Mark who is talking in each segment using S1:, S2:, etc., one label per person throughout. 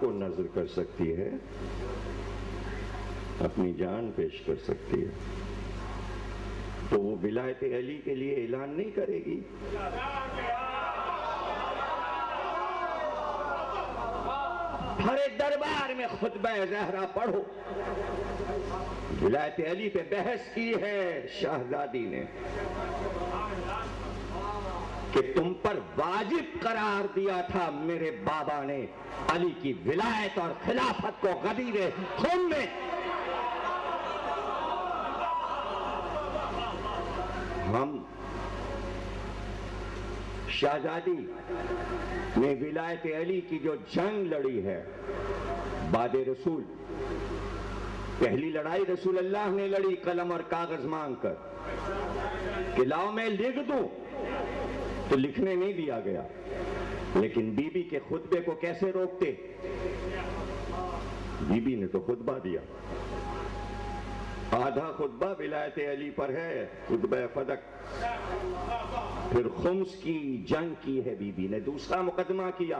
S1: को नजर कर सकती है, अपनी जान पेश कर सकती है, तो वो विलायत अली के लिए ऐलान नहीं करेगी? हर दरबार में खुतबा ज़हरा पढ़ो। विलायत अली पे बहस की है शहजादी ने कि तुम पर वाजिब करार दिया था मेरे बाबा ने अली की विलायत और खिलाफत को गदीरे खून में। हम शहजादी ने विलायत अली की जो जंग लड़ी है बाद रसूल, पहली लड़ाई रसूल अल्लाह ने लड़ी कलम और कागज मांगकर कि लाओ मैं लिख दूं, तो लिखने नहीं दिया गया। लेकिन बीबी के खुतबे को कैसे रोकते? बीबी ने तो खुतबा दिया। आधा खुतबा विलायत अली पर है, खुतबा फदक। फिर खुम्स की जंग की है बीबी ने, दूसरा मुकदमा किया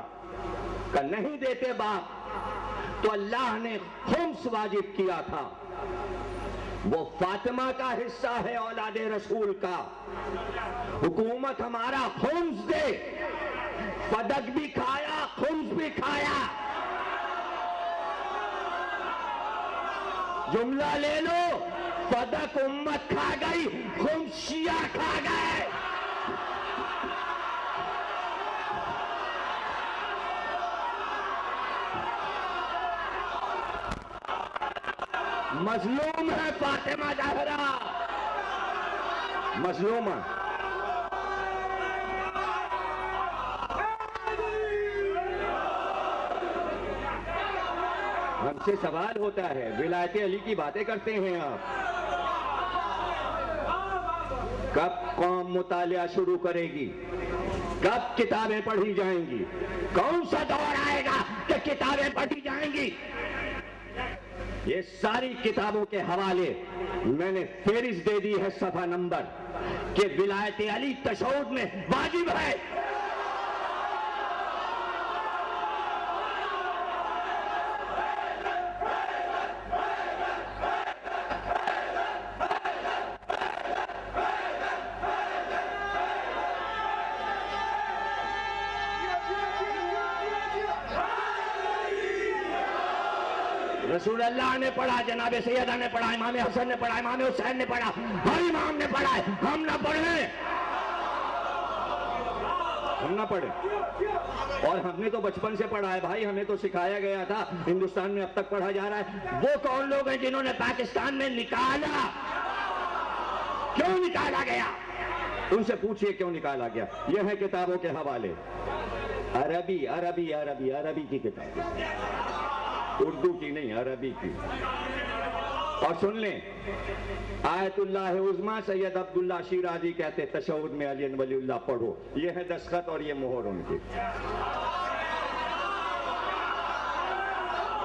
S1: कि नहीं देते बाप तो अल्लाह ने खुम्स वाजिब किया था। वो फातिमा का हिस्सा है औलादे रसूल का, हुकूमत हमारा खुम्स दे। फदक भी खाया, खुम्स भी खाया। जुमला ले लो, फदक उम्मत खा गई, खुम्स शिया खा गए। मजलूम है फातिमा ज़हरा, मजलूमा। हमसे सवाल होता है, विलायत अली की बातें करते हैं आप। कब कौम मुतालिया शुरू करेगी? कब किताबें पढ़ी जाएंगी? कौन सा दौर आएगा कि किताबें पढ़ी जाएंगी? ये सारी किताबों के हवाले मैंने फेरिस्त दे दी है, सफा नंबर, कि विलायत अली तशहुद में वाजिब है। रसूल अल्लाह ने पढ़ा, जनाब सैयदा ने पढ़ा, इमाम हसन ने पढ़ा, इमाम हुसैन ने पढ़ा, हर इमाम ने पढ़ा है। हम ना पढ़े, हम ना पढ़े। और हमने तो बचपन से पढ़ा है भाई, हमें तो सिखाया गया था, हिंदुस्तान में अब तक पढ़ा जा रहा है। वो कौन लोग हैं जिन्होंने पाकिस्तान में निकाला? क्यों निकाला गया? उनसे पूछिए क्यों निकाला गया। यह है किताबों के हवाले। अरबी अरबी अरबी अरबी की किताब, उर्दू की नहीं, अरबी की। और सुन लें, आयतुल्लाह उज़्मा सैयद अब्दुल्ला शिराजी कहते तशहुद में अली वलीउल्लाह पढ़ो। ये है दस्तखत और ये मोहर उनकी।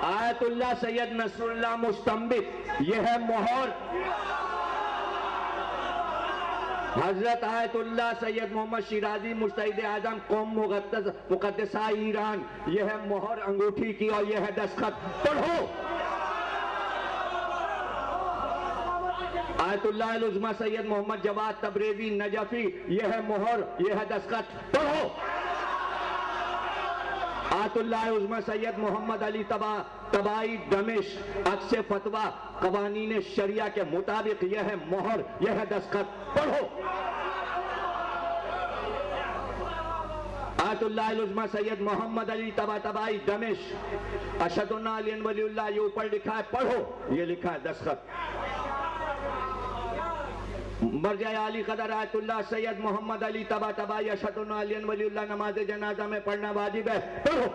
S1: आयतुल्लाह सैयद नसरुल्लाह मुस्तंबित, ये है मोहर। हजरत आयतुल्लाह सैयद मोहम्मद शिराजी मुस्तहिद आजम कौम मुक़द्दसा ईरान, यह है मोहर अंगूठी की और यह है दस्तखत। पढ़ो। आयतुल्लाह उज़्मा सैयद मोहम्मद जवाद तबरेज़ी नजफी, यह है मोहर, यह है दस्तखत। पढ़ो। आयतुल्लाह उज़्मा सैयद मोहम्मद अली तबाई दमिश, अक्स फतवा कवानीन शरिया के मुताबिक, यह है मोहर, यह है दस्तखत। पढ़ो। आयतुल्लाह उज़्मा सैयद मोहम्मद अली तबाई दमिश, अशदुन्ना अली वलीउल्लाह, ये ऊपर लिखा है। पढ़ो, ये लिखा है दस्तखत। मरजा आली कदर आयतुल्लाह सैयद मोहम्मद अली तबाई अशदुन्ना अली वलीउल्लाह, नमाज जनाजा में पढ़ना वाजिब है। पढ़ो।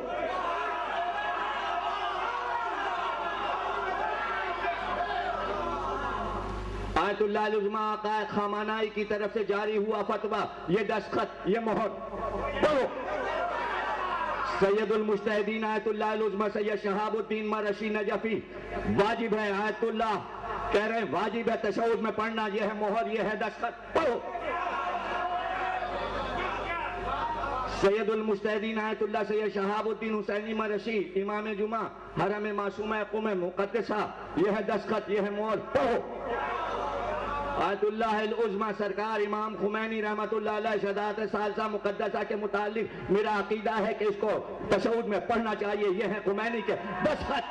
S1: आयतुल्लाह उज़्मा आक़ाए ख़ामानाई की तरफ से जारी हुआ फतवा, ये दस्तखत, ये मोहर। पढ़ो। सैयदुल मुज्तहिदीन आयतुल्लाह उज़्मा सैयद शहाबुद्दीन मरशी नजफी, वाजिब है। आयतुल्लाह कह रहे हैं वाजिब है तशहुद में पढ़ना, यह है मोहर, यह है दस्तखत। पढ़ो। सैयदुल मुस्तहदीन आयतुल्लाह सैयद शहाबुद्दीन हुसैनी मरशी इमाम जुमा हरम मासूमा क़ुम मुक़द्दसा, यह है दस्तखत, यह है मोहर, पढ़ो। आयतुल्लाह अल उज़्मा सरकार इमाम खुमैनी रहमतुल्लाह अलैह शहादत सालसा मुक़द्दसा के मुतालिक मेरा अकीदा है कि इसको तशहुद में पढ़ना चाहिए। यह है खुमैनी के दस्तखत।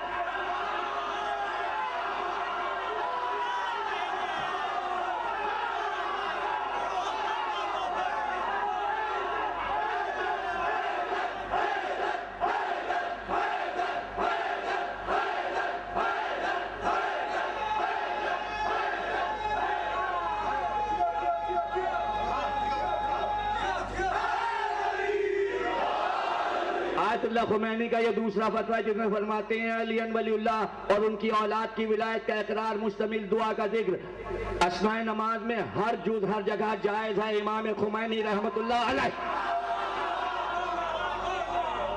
S1: आयतुल्लाह खुमैनी का ये दूसरा फतवा है जिसमें फरमाते हैं अलियन वलीउल्लाह और उनकी औलाद की विलायत का इकरार मुश्तमिल दुआ का जिक्र अस्नाए नमाज में हर जुज हर जगह जायज है। इमाम खुमैनी रहमतुल्लाह अलैह।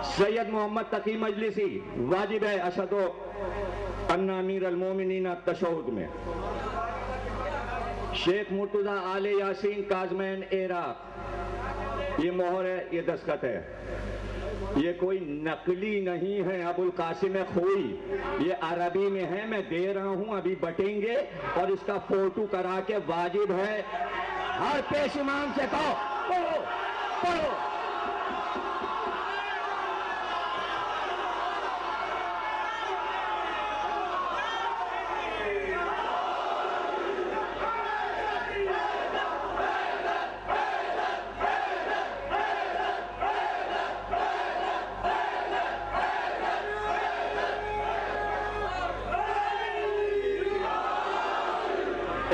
S1: सैयद मोहम्मद तकी मजलिसी वाजिब है अशहदु अन्ना अमीर अल मोमिनीन तशहुद में। शेख मुर्तजा आले यासीन काज़मैन इराक, ये मोहर है, ये दस्तखत है। ये कोई नकली नहीं है अबुल कासिम खोई, ये अरबी में है, मैं दे रहा हूं, अभी बटेंगे और इसका फोटो करा के वाजिब है हर पेश इमाम से कहो पढ़ो पढ़ो।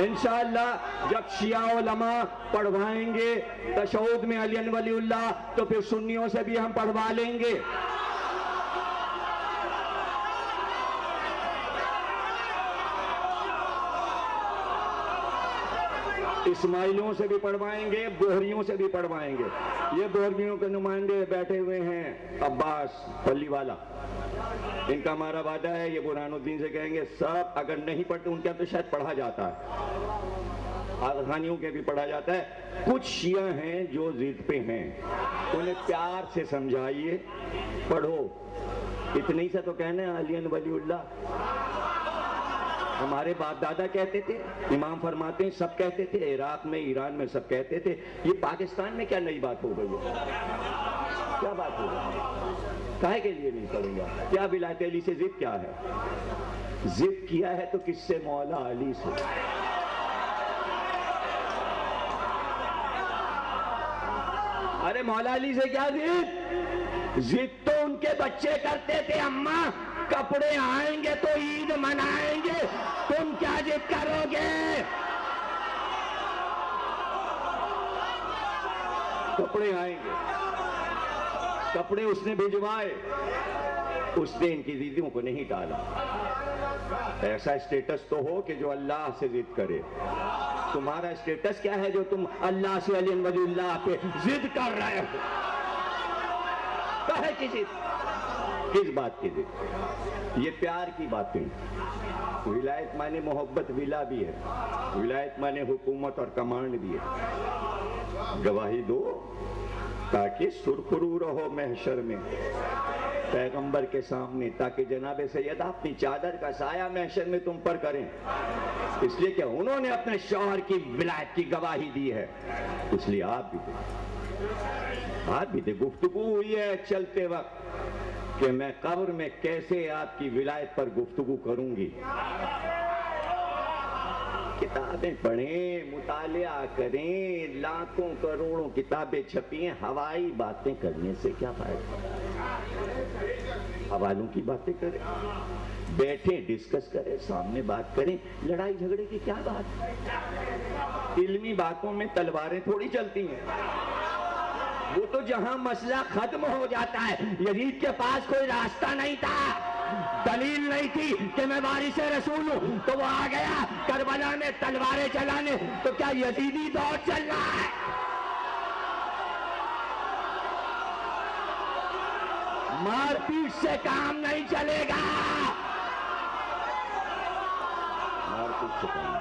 S1: इंशाअल्लाह जब शिया उलमा पढ़वाएंगे तशहुद में अलियन वलीउल्लाह, तो फिर सुन्नियों से भी हम पढ़वा लेंगे। इस्माइलियों से भी पढ़वाएंगे, बोहरियों से भी पढ़वाएंगे। ये बोहरियों के नुमाइंदे बैठे हुए हैं अब्बास पल्लीवाला, इनका हमारा वादा है, ये बुरहानुद्दीन से कहेंगे सब अगर नहीं पढ़ते, उनके तो शायद पढ़ा जाता है, आगानियों के भी पढ़ा जाता है। कुछ शिया हैं जो जिद पे हैं, उन्हें प्यार से समझाइए, पढ़ो। इतने ही से तो कहना है अलियन वलीउल्लाह। हमारे बाप दादा कहते थे, इमाम फरमाते हैं सब कहते थे, इराक में ईरान में सब कहते थे। ये पाकिस्तान में क्या नई बात हो गई है? क्या बात हो गई? काहे के लिए नहीं करूंगा? क्या विलायत अली से जिद क्या है? जिद किया है तो किससे? मौला अली से। अरे मौला अली से क्या जिद? जिद तो उनके बच्चे करते थे, अम्मा कपड़े आएंगे तो ईद मनाएंगे, तुम क्या जिद करोगे? कपड़े आएंगे, कपड़े उसने भिजवाए, उसने इनकी दीदियों को नहीं टाला। ऐसा स्टेटस तो हो कि जो अल्लाह से जिद करे। तुम्हारा स्टेटस क्या है जो तुम अल्लाह से अलियन वलीउल्लाह पे जिद कर रहे हो? कहे की जिद? किस बात की जिद? ये प्यार की बातें। विलायत माने मोहब्बत, विला भी है, विलायत माने हुकूमत और कमांड भी है। गवाही दो ताकि सुरखरू रहो महशर में पैगंबर के सामने, ताकि जनाब सैयदा अपनी चादर का साया महशर में तुम पर करें। इसलिए कि उन्होंने अपने शौहर की विलायत की गवाही दी है, इसलिए आप भी दे। आप भी दे। गुफ्तगू हुई है चलते वक्त कि मैं कब्र में कैसे आपकी विलायत पर गुफ्तगू करूंगी। किताबें पढ़ें, मुतालिया करें, लाखों करोड़ों किताबें छपी हैं, हवाई बातें करने से क्या फायदा? हवालों की बातें करें, बैठे डिस्कस करें, सामने बात करें। लड़ाई झगड़े की क्या बात? इल्मी बातों में तलवारें थोड़ी चलती हैं। वो तो जहां मसला खत्म हो जाता है। यजीद के पास कोई रास्ता नहीं था, दलील नहीं थी कि मैं वारिस रसूल हूं, तो वो आ गया करबला में तलवारें चलाने। तो क्या यजीदी दौर चल रहा है? मारपीट से काम नहीं चलेगा। मारपीट से काम।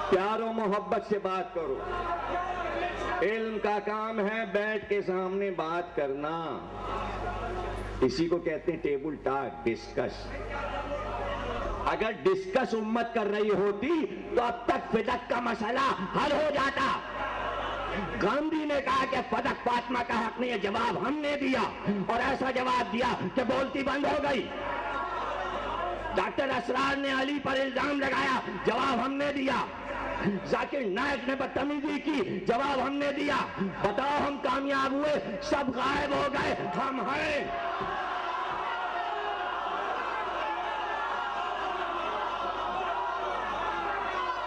S1: प्यार और मोहब्बत से बात करो। इल्म का काम है बैठ के सामने बात करना, इसी को कहते हैं टेबल टॉक, डिस्कस। अगर डिस्कस उम्मत कर रही होती तो अब तक फिदक का मसला हल हो जाता। गांधी ने कहा कि फदक फातिमा का हक नहीं है, जवाब हमने दिया और ऐसा जवाब दिया कि बोलती बंद हो गई। डॉक्टर असरार ने अली पर इल्जाम लगाया, जवाब हमने दिया। जाकिर नायक ने बदतमीजी की, जवाब हमने दिया। बताओ हम कामयाब हुए, सब गायब हो गए, हम हैं।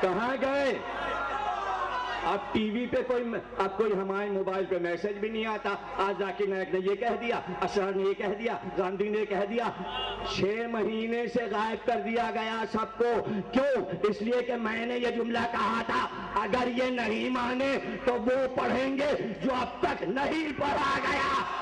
S1: कहां गए? अब टीवी पे कोई हमारे मोबाइल पे मैसेज भी नहीं आता। आज जाकिर नायक ने ये कह दिया, असरार ने ये कह दिया, गांधी ने कह दिया। 6 महीने से गायब कर दिया गया सबको। क्यों? इसलिए कि मैंने ये जुमला कहा था, अगर ये नहीं माने तो वो पढ़ेंगे जो अब तक नहीं पढ़ा गया।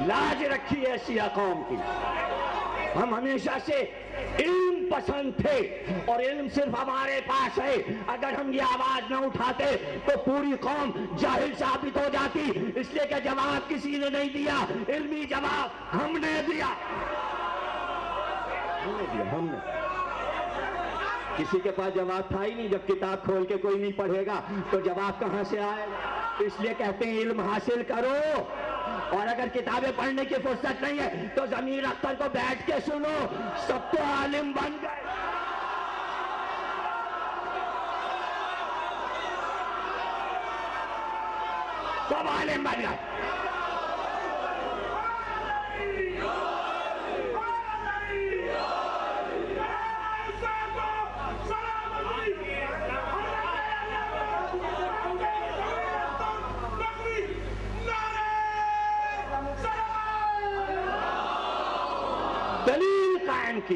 S1: लाज रखी है शिया कौम की। हम हमेशा से इल्म पसंद थे और इल्म सिर्फ हमारे पास है। अगर हम ये आवाज न उठाते तो पूरी कौम जाहिल साबित हो जाती। इसलिए कि जवाब किसी ने नहीं दिया, इल्मी जवाब हमने दिया। हमने किसी के पास जवाब था ही नहीं। जब किताब खोल के कोई नहीं पढ़ेगा तो जवाब कहां से आएगा? इसलिए कहते हैं इल्म हासिल करो, और अगर किताबें पढ़ने की फुर्सत नहीं है तो जमीर अख्तर को बैठ के सुनो, सब तो आलिम बन गए। सब आलिम बन गए। दलील कायम की।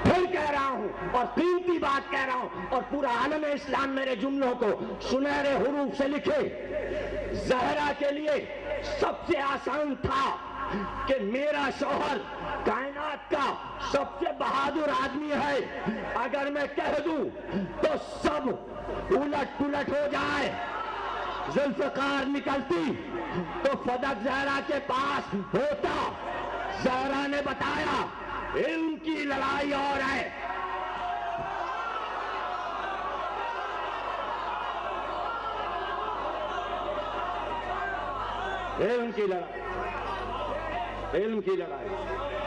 S1: फिर कह रहा हूं और कीमती बात कह रहा हूं, और पूरा आलम इस्लाम मेरे जुमलों को सुनहरे हुरूफ से लिखे। ज़हरा के लिए सबसे आसान था कि मेरा शौहर कायनात का सबसे बहादुर आदमी है। अगर मैं कह दूं तो सब उलट पुलट हो जाए। जुल्फ़िकार निकलती तो फदक ज़हरा के पास होता। ज़हरा ने बताया इल्म की लड़ाई और है। इल्म की लड़ाई, इल्म की लड़ाई।